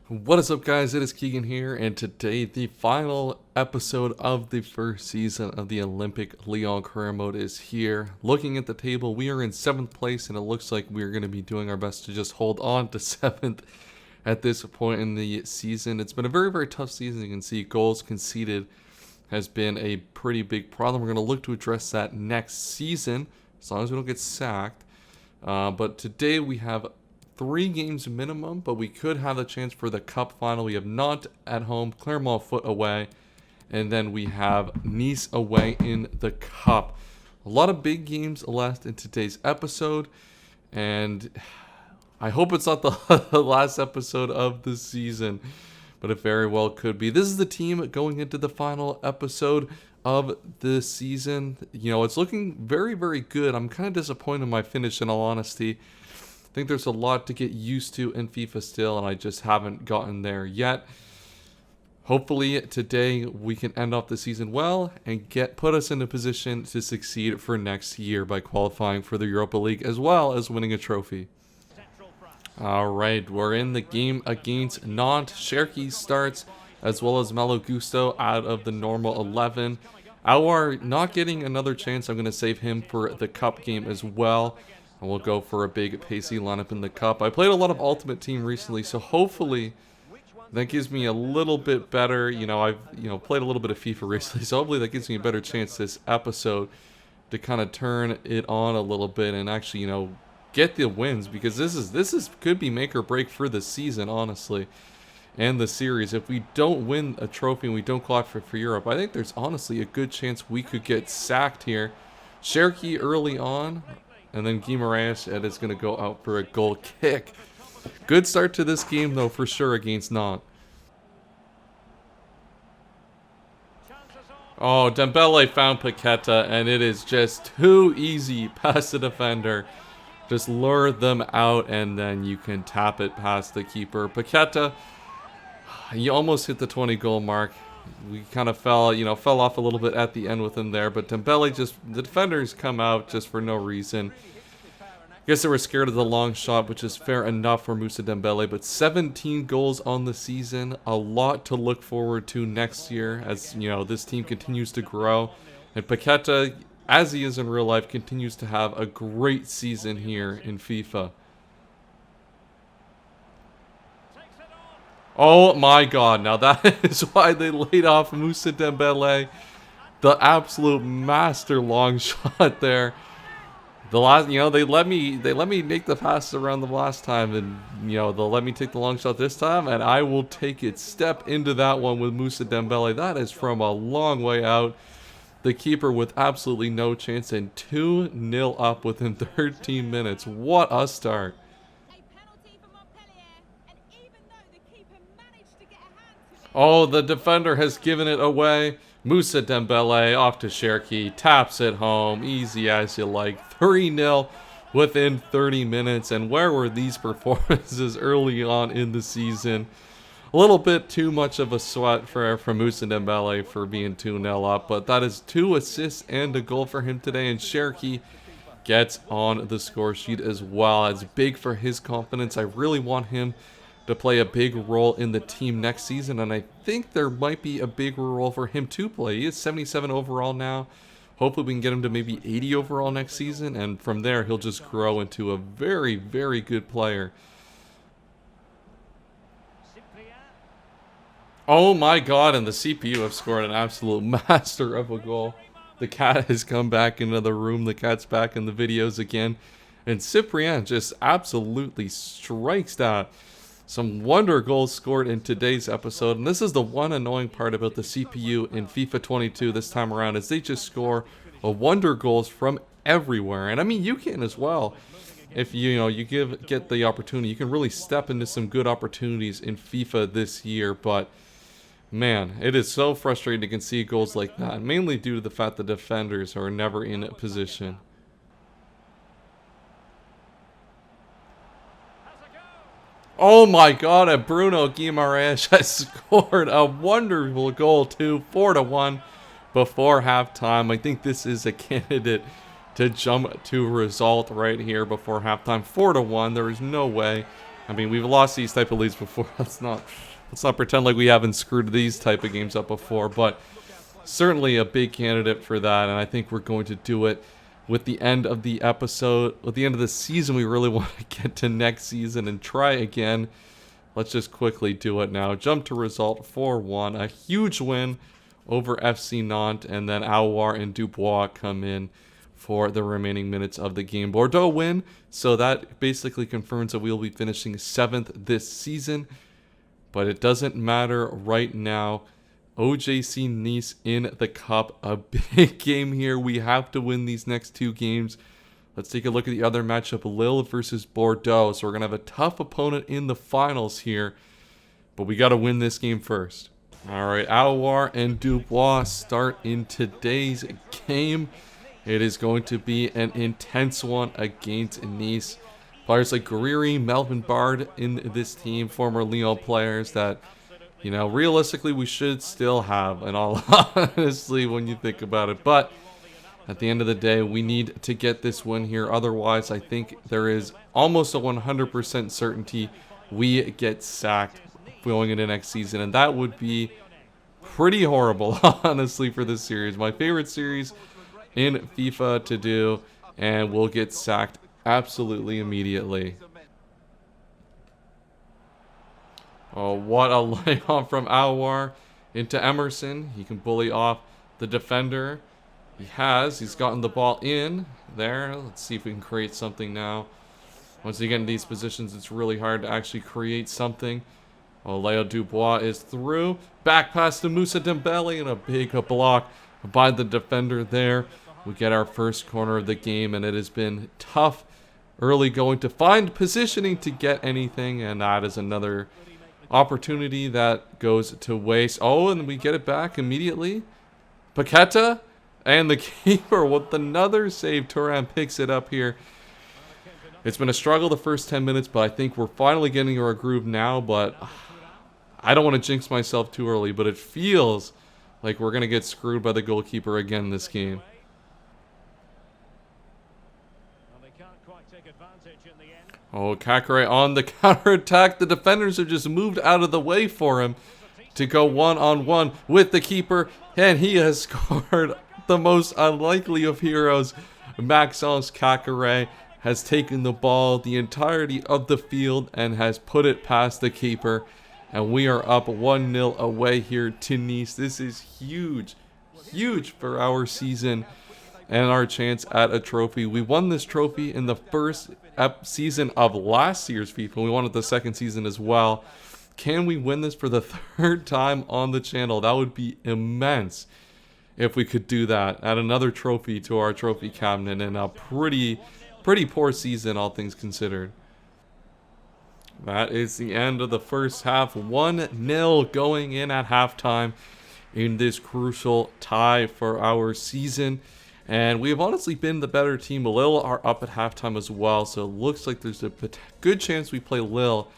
What is up, guys? It is Keegan here, and today the final episode of the first season of the Olympique Lyon Career Mode is here. Looking at the table, we are in 7th place, and it looks like we are going to be doing our best to just hold on to 7th at this point in the season. It's been a very, very tough season. You can see goals conceded has been a pretty big problem. We're going to look to address that next season, as long as we don't get sacked. But today we have 3 games minimum, but we could have the chance for the cup final. We have Nantes at home, Clermont foot away, and then we have Nice away in the cup. A lot of big games left in today's episode, and I hope it's not the last episode of the season, but it very well could be. This is the team going into the final episode of the season. You know, it's looking very, very good. I'm kind of disappointed in my finish, in all honesty. I think there's a lot to get used to in FIFA still, and I just haven't gotten there yet. Hopefully today we can end off the season well and put us in a position to succeed for next year by qualifying for the Europa League as well as winning a trophy. Alright, we're in the game against Nantes. Cherki starts, as well as Malo Gusto out of the normal 11. Aouar not getting another chance. I'm going to save him for the cup game as well. And we'll go for a big pacey lineup in the cup. I played a lot of Ultimate Team recently, so hopefully that gives me a little bit better. I've played a little bit of FIFA recently, so hopefully that gives me a better chance this episode to kind of turn it on a little bit and actually, get the wins, because this could be make or break for the season, honestly, and the series. If we don't win a trophy and we don't qualify for Europe, I think there's honestly a good chance we could get sacked here. Cherki early on. And then Guimaraes is going to go out for a goal kick. Good start to this game, though, for sure, against Nantes. Oh, Dembele found Paqueta, and it is just too easy past the defender. Just lure them out, and then you can tap it past the keeper. Paqueta, you almost hit the 20-goal mark. We kind of fell off a little bit at the end with him there, but Dembele the defenders come out just for no reason. I guess they were scared of the long shot, which is fair enough for Moussa Dembele, but 17 goals on the season, a lot to look forward to next year as, this team continues to grow. And Paqueta, as he is in real life, continues to have a great season here in FIFA. Oh my god, now that is why they laid off Moussa Dembele. The absolute master long shot there. The last, they let me make the pass around the last time, and they'll let me take the long shot this time, and I will take it. Step into that one with Moussa Dembele. That is from a long way out. The keeper with absolutely no chance, and 2-0 up within 13 minutes. What a start. Oh, the defender has given it away. Moussa Dembele off to Cherki, taps it home, easy as you like. 3-0 within 30 minutes. And where were these performances early on in the season? A little bit too much of a sweat for Moussa Dembele for being 2-0 up, but that is 2 assists and a goal for him today. And Cherki gets on the score sheet as well. It's big for his confidence. I really want him to play a big role in the team next season, and I think there might be a big role for him to play. He is 77 overall now. Hopefully we can get him to maybe 80 overall next season, and from there he'll just grow into a very, very good player. Oh my god, and the CPU have scored an absolute master of a goal. The cat has come back into the room. The cat's back in the videos again, and Cyprien just absolutely strikes that. Some wonder goals scored in today's episode, and this is the one annoying part about the CPU in FIFA 22 this time around, is they just score wonder goals from everywhere. And I mean, you can as well. If you get the opportunity, you can really step into some good opportunities in FIFA this year. But man, it is so frustrating to concede goals like that, mainly due to the fact the defenders are never in a position. Oh my god, and Bruno Guimaraes has scored a wonderful goal too, 4-1 before halftime. I think this is a candidate to jump to a result right here before halftime. 4-1, there is no way I mean, we've lost these type of leads before. Let's not pretend like we haven't screwed these type of games up before, but certainly a big candidate for that, and I think we're going to do it with the end of the episode. With the end of the season, we really want to get to next season and try again. Let's just quickly do it now. Jump to result 4-1. A huge win over FC Nantes, and then Aouar and Dubois come in for the remaining minutes of the game. Bordeaux win, so that basically confirms that we will be finishing 7th this season. But it doesn't matter right now. OJC Nice in the cup. A big game here. We have to win these next 2 games. Let's take a look at the other matchup. Lille versus Bordeaux. So we're going to have a tough opponent in the finals here. But we got to win this game first. All right, Aouar and Dubois start in today's game. It is going to be an intense one against Nice. Players like Guerreri, Melvin Bard in this team, former Lyon players that, you know, realistically we should still have, in all honestly, when you think about it. But at the end of the day, we need to get this win here. Otherwise, I think there is almost a 100% certainty we get sacked going into next season. And that would be pretty horrible, honestly, for this series. My favorite series in FIFA to do, and we'll get sacked absolutely immediately. Oh, what a layoff from Aouar into Emerson. He can bully off the defender. He's gotten the ball in there. Let's see if we can create something now. Once you get in these positions, it's really hard to actually create something. Oh, Leo Dubois is through. Back pass to Moussa Dembele, and a big block by the defender there. We get our first corner of the game, and it has been tough early going to find positioning to get anything, and that is another opportunity that goes to waste. Oh, and we get it back immediately. Paqueta and the keeper with another save. Thuram picks it up here. It's been a struggle the first 10 minutes, but I think we're finally getting our groove now, but I don't want to jinx myself too early, but it feels like we're going to get screwed by the goalkeeper again this game. Oh, Shaqiri on the counter-attack. The defenders have just moved out of the way for him to go one-on-one with the keeper, and he has scored the most unlikely of heroes. Maxence Shaqiri has taken the ball the entirety of the field and has put it past the keeper, and we are up 1-0 away here to Nice. This is huge, huge for our season and our chance at a trophy. We won this trophy in the first season of last year's FIFA. We won it the second season as well. Can we win this for the 3rd time on the channel? That would be immense if we could do that. Add another trophy to our trophy cabinet, and a pretty poor season, all things considered. That is the end of the first half. 1-0 going in at halftime in this crucial tie for our season. And we have honestly been the better team. Lille are up at halftime as well, so it looks like there's a good chance we play Lille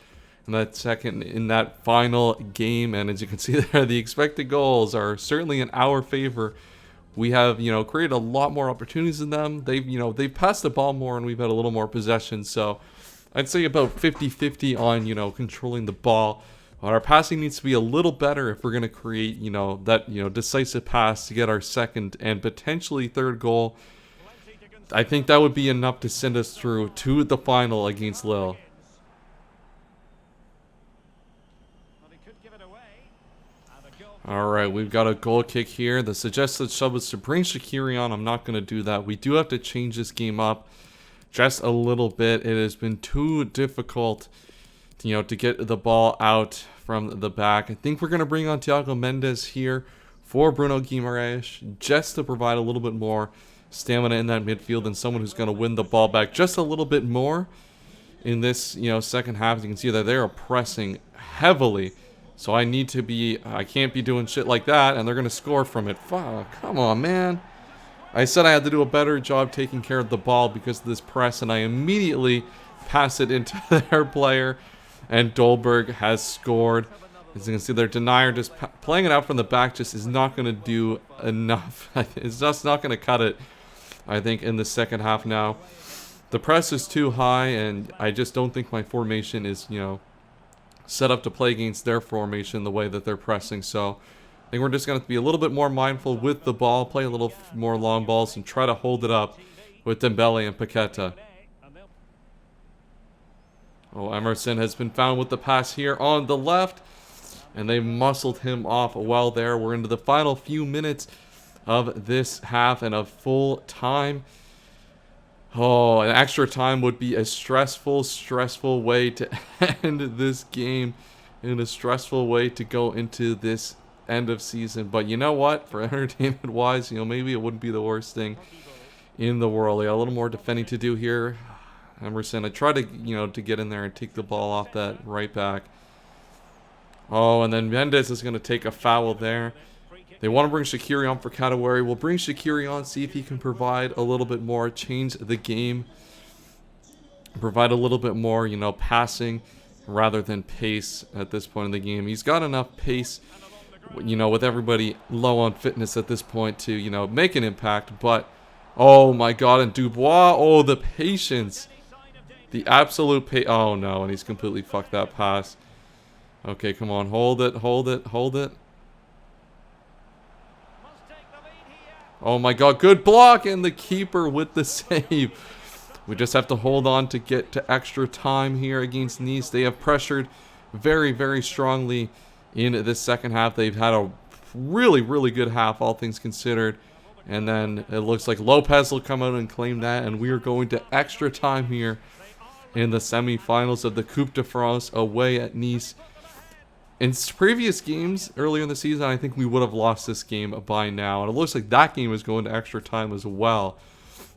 in that final game. And as you can see there, the expected goals are certainly in our favor. We have, created a lot more opportunities than them. They've passed the ball more, and we've had a little more possession. So I'd say about 50-50 on, controlling the ball. But our passing needs to be a little better if we're going to create, that, decisive pass to get our second and potentially 3rd goal. I think that would be enough to send us through to the final against Lille. All right, we've got a goal kick here. The suggested sub was to bring Shaqiri on. I'm not going to do that. We do have to change this game up just a little bit. It has been too difficult, to get the ball out from the back. I think we're going to bring on Thiago Mendes here for Bruno Guimaraes, just to provide a little bit more stamina in that midfield and someone who's going to win the ball back just a little bit more in this, second half. As you can see that they're pressing heavily. So I can't be doing shit like that, and they're going to score from it. Fuck, come on, man. I said I had to do a better job taking care of the ball because of this press, and I immediately pass it into their player, and Dolberg has scored. As you can see, their denier just playing it out from the back just is not going to do enough. It's just not going to cut it, I think, in the second half now. The press is too high, and I just don't think my formation is, set up to play against their formation the way that they're pressing. So I think we're just going to be a little bit more mindful with the ball, play a little more long balls, and try to hold it up with Dembele and Paqueta. Oh, Emerson has been found with the pass here on the left, and they muscled him off well there. We're into the final few minutes of this half and of full time. Oh, an extra time would be a stressful way to end this game, and a stressful way to go into this end of season. But you know what? For entertainment wise, maybe it wouldn't be the worst thing in the world. They got a little more defending to do here. Emerson, I try to, to get in there and take the ball off that right back. Oh, and then Mendes is going to take a foul there. They want to bring Shaqiri on for Kadewere. We'll bring Shaqiri on, see if he can provide a little bit more, change the game, provide a little bit more, passing rather than pace at this point in the game. He's got enough pace, with everybody low on fitness at this point to, make an impact. But, oh my God, and Dubois, oh, the patience. The absolute oh no, and he's completely fucked that pass. Okay, come on, hold it. Oh my God, good block, and the keeper with the save. We just have to hold on to get to extra time here against Nice. They have pressured very, very strongly in this second half. They've had a really, really good half, all things considered. And then it looks like Lopez will come out and claim that, and we are going to extra time here in the semifinals of the Coupe de France away at Nice. In previous games earlier in the season, I think we would have lost this game by now. And it looks like that game is going to extra time as well.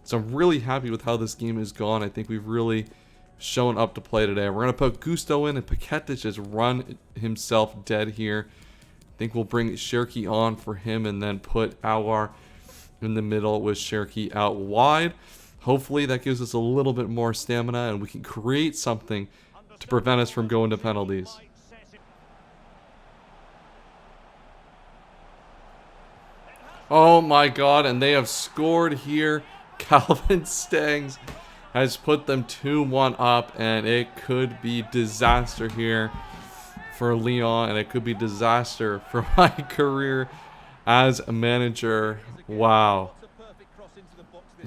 So I'm really happy with how this game has gone. I think we've really shown up to play today. We're going to put Gusto in, and Paqueta just run himself dead here. I think we'll bring Cherki on for him and then put aouar in the middle with Cherki out wide. Hopefully that gives us a little bit more stamina and we can create something to prevent us from going to penalties. Oh my God, and they have scored here. Calvin Stengs has put them 2-1 up, and it could be disaster here for Lyon, and it could be disaster for my career as a manager. Wow.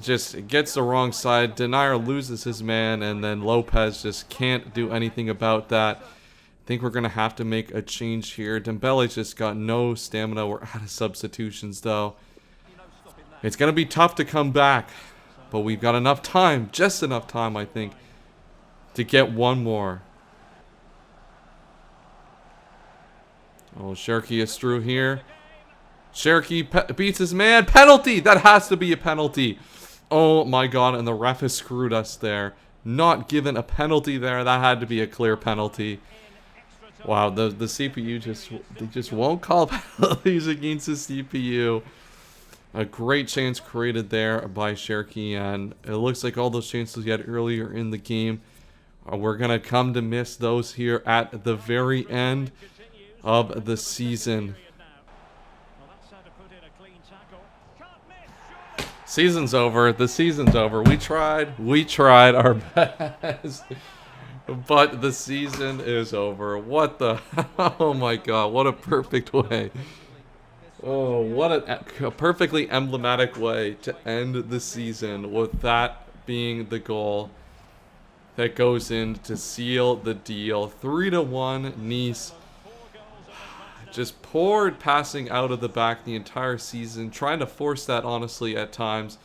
Just gets the wrong side. Denier loses his man, and then Lopez just can't do anything about that. I think we're going to have to make a change here. Dembele's just got no stamina. We're out of substitutions, though. It's going to be tough to come back, but we've got enough time, just enough time, I think, to get one more. Oh, Cherki is through here. Cherki beats his man. Penalty! That has to be a penalty. Oh my God, and the ref has screwed us there. Not given a penalty there. That had to be a clear penalty. Wow, the CPU just won't call penalties against the CPU. A great chance created there by Cherki, and it looks like all those chances he had earlier in the game, we're going to come to miss those here at the very end of the season. Season's over. The season's over. We tried our best. But the season is over. What the... Oh my God, what a perfect way. Oh, what a perfectly emblematic way to end the season, with that being the goal that goes in to seal the deal. 3-1 Nice. Just poor passing out of the back the entire season. Trying to force that, honestly, at times.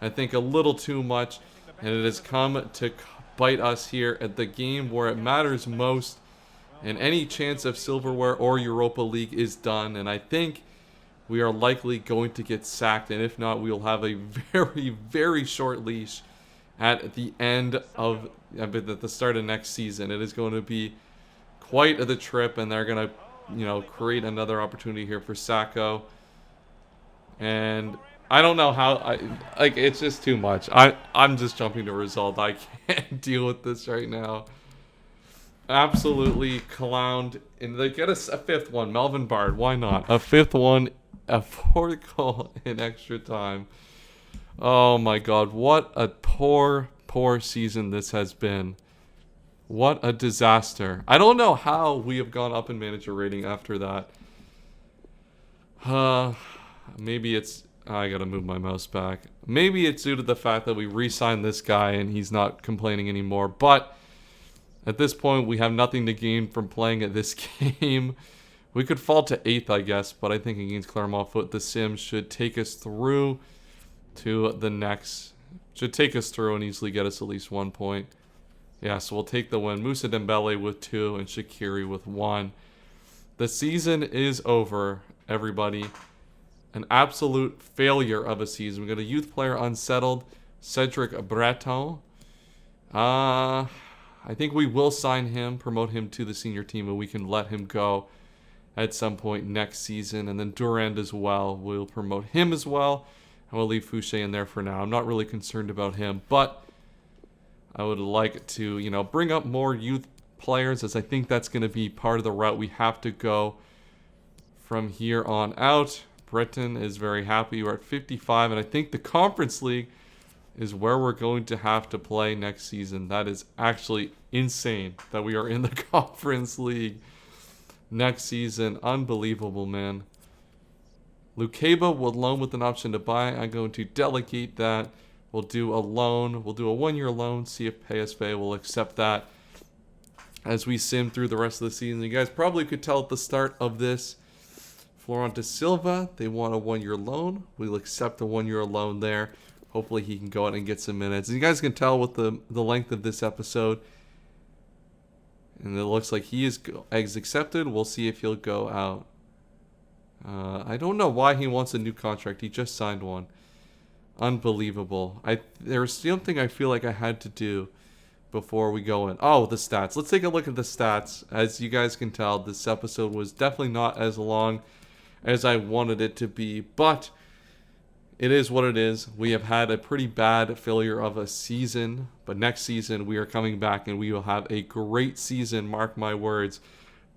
I think a little too much. And it has come to bite us here at the game where it matters most. And any chance of silverware or Europa League is done. And I think we are likely going to get sacked. And if not, we will have a very, very short leash at the end of... at the start of next season. It is going to be quite the trip. And they're going to... create another opportunity here for Sacco. And I don't know how it's just too much. I'm just jumping to result. I can't deal with this right now. Absolutely clowned. And they get us a fifth one. Melvin Bard, why not? A fifth one, a fourth goal in extra time. Oh my God, what a poor poor season this has been. What a disaster. I don't know how we have gone up in manager rating after that. Maybe it's... I gotta move my mouse back. Maybe it's due to the fact that we re-signed this guy and he's not complaining anymore. But at this point, we have nothing to gain from playing at this game. We could fall to 8th, I guess. But I think against Clermont Foot, the sim should take us through to the next... Should take us through and easily get us at least 1 point. Yeah, so we'll take the win. Moussa Dembele with 2 and Shaqiri with 1. The season is over, everybody. An absolute failure of a season. We got a youth player unsettled, Cedric Breton. I think we will sign him, promote him to the senior team, and we can let him go at some point next season. And then Durand as well. We'll promote him as well. And we'll leave Fouché in there for now. I'm not really concerned about him, but I would like to, you know, bring up more youth players, as I think that's going to be part of the route we have to go from here on out. Britain is very happy. We're at 55, and I think the Conference League is where we're going to have to play next season. That is actually insane that we are in the Conference League next season. Unbelievable, man. Lukeba will loan with an option to buy. I'm going to delegate that. We'll do a loan. We'll do a 1-year loan. See if PSV will accept that as we sim through the rest of the season. You guys probably could tell at the start of this, Florent de Silva, they want a 1-year loan. We'll accept the 1-year loan there. Hopefully he can go out and get some minutes. And you guys can tell with the length of this episode. And it looks like he is accepted. We'll see if he'll go out. I don't know why he wants a new contract. He just signed one. Unbelievable. There's something I feel like I had to do before we go in. Oh, the stats. Let's take a look at the stats. As you guys can tell, this episode was definitely not as long as I wanted it to be, but it is what it is. We have had a pretty bad failure of a season, but next season we are coming back and we will have a great season, mark my words.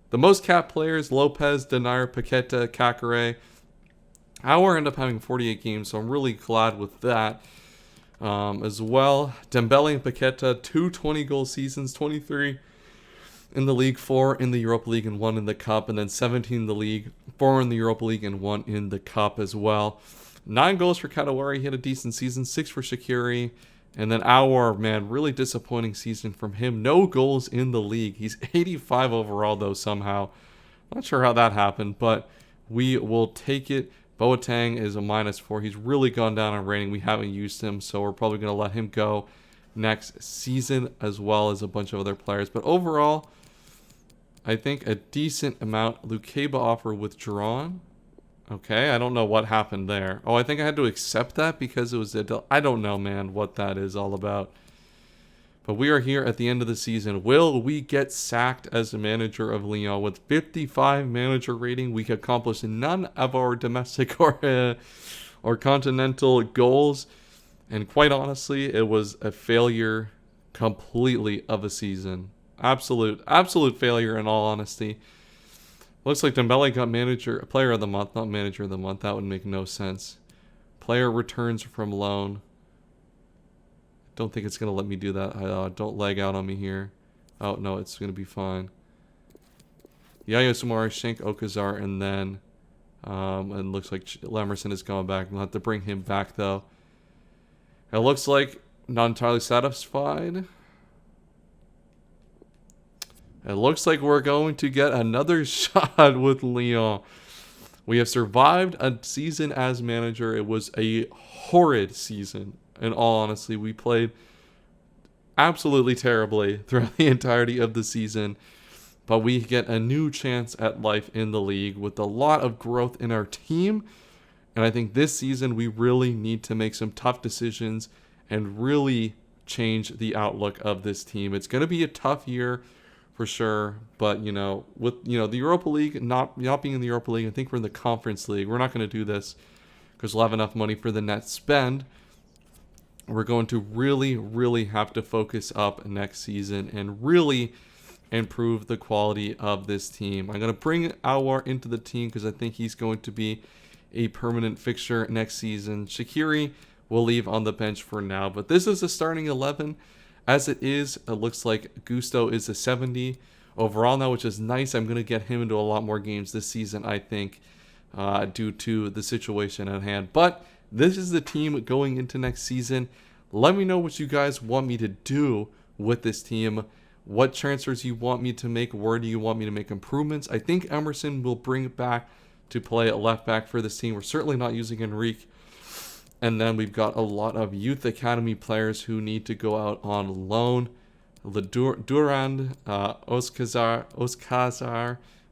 The most capped players, Lopez, Denayer, Paqueta, Kakare. Aouar ended up having 48 games, so I'm really glad with that. As well, Dembele and Paqueta, 2 20-goal seasons, 23 in the league, 4 in the Europa League, and 1 in the Cup, and then 17 in the league, 4 in the Europa League, and 1 in the Cup as well. 9 goals for Kadewere, he had a decent season, 6 for Shaqiri, and then Aouar, man, really disappointing season from him. No goals in the league. He's 85 overall, though, somehow. Not sure how that happened, but we will take it. Boateng is a -4. He's really gone down on rating. We haven't used him, so we're probably going to let him go next season, as well as a bunch of other players. But overall, I think a decent amount. Lukeba offer withdrawn. Okay, I don't know what happened there. Oh, I think I had to accept that because it was I don't know, man, what that is all about. But we are here at the end of the season. Will we get sacked as the manager of Lyon? With 55 manager rating, we accomplished none of our domestic or continental goals. And quite honestly, it was a failure completely of a season. Absolute failure in all honesty. Looks like Dembele got player of the month, not manager of the month. That would make no sense. Player returns from loan. Don't think it's going to let me do that. Don't lag out on me here. Oh, no, it's going to be fine. Yaya Sumari, Shank Okazar, and then... and looks like Lamerson is going back. We'll have to bring him back, though. It looks like not entirely satisfied. It looks like we're going to get another shot with Lyon. We have survived a season as manager. It was a horrid season. In all honesty, we played absolutely terribly throughout the entirety of the season. But we get a new chance at life in the league with a lot of growth in our team. And I think this season we really need to make some tough decisions and really change the outlook of this team. It's going to be a tough year for sure. But, with the Europa League, not being in the Europa League, I think we're in the Conference League. We're not going to do this because we'll have enough money for the net spend. We're going to really, really have to focus up next season and really improve the quality of this team. I'm going to bring Aouar into the team because I think he's going to be a permanent fixture next season. Shaqiri we'll leave on the bench for now. But this is the starting 11. As it is, it looks like Gusto is a 70 overall now, which is nice. I'm going to get him into a lot more games this season, I think, due to the situation at hand. But this is the team going into next season. Let me know what you guys want me to do with this team. What transfers you want me to make. Where do you want me to make improvements? I think Emerson will bring it back to play a left back for this team. We're certainly not using Enrique. And then we've got a lot of youth academy players who need to go out on loan. Durand, Oskazar,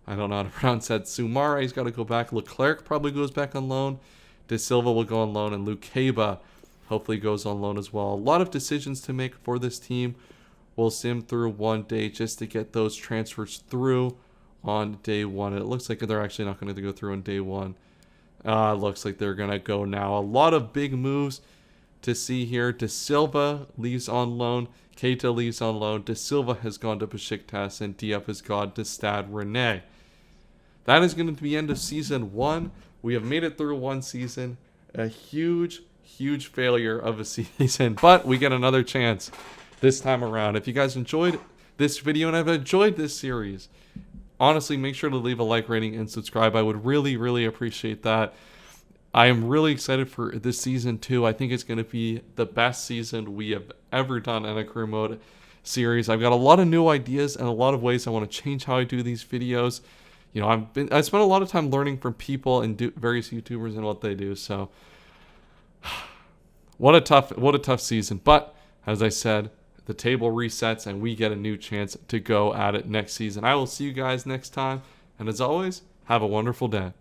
I don't know how to pronounce that. Sumara, he's got to go back. Leclerc probably goes back on loan. De Silva will go on loan. And Lukeba hopefully goes on loan as well. A lot of decisions to make for this team. We'll sim through one day just to get those transfers through on day one. And it looks like they're actually not going to go through on day one. It looks like they're going to go now. A lot of big moves to see here. De Silva leaves on loan. Keita leaves on loan. De Silva has gone to Besiktas. And Diop has gone to Stade Rennais. That is going to be the end of season 1. We have made it through one season. A huge failure of a season. But we get another chance this time around. If you guys enjoyed this video and have enjoyed this series, honestly, make sure to leave a like, rating, and subscribe. I would really appreciate that. I am really excited for this season too. I think it's going to be the best season we have ever done in a career mode series. I've got a lot of new ideas and a lot of ways I want to change how I do these videos. You know, I spent a lot of time learning from people and various YouTubers and what they do. So, what a tough season. But as I said, the table resets and we get a new chance to go at it next season. I will see you guys next time. And as always, have a wonderful day.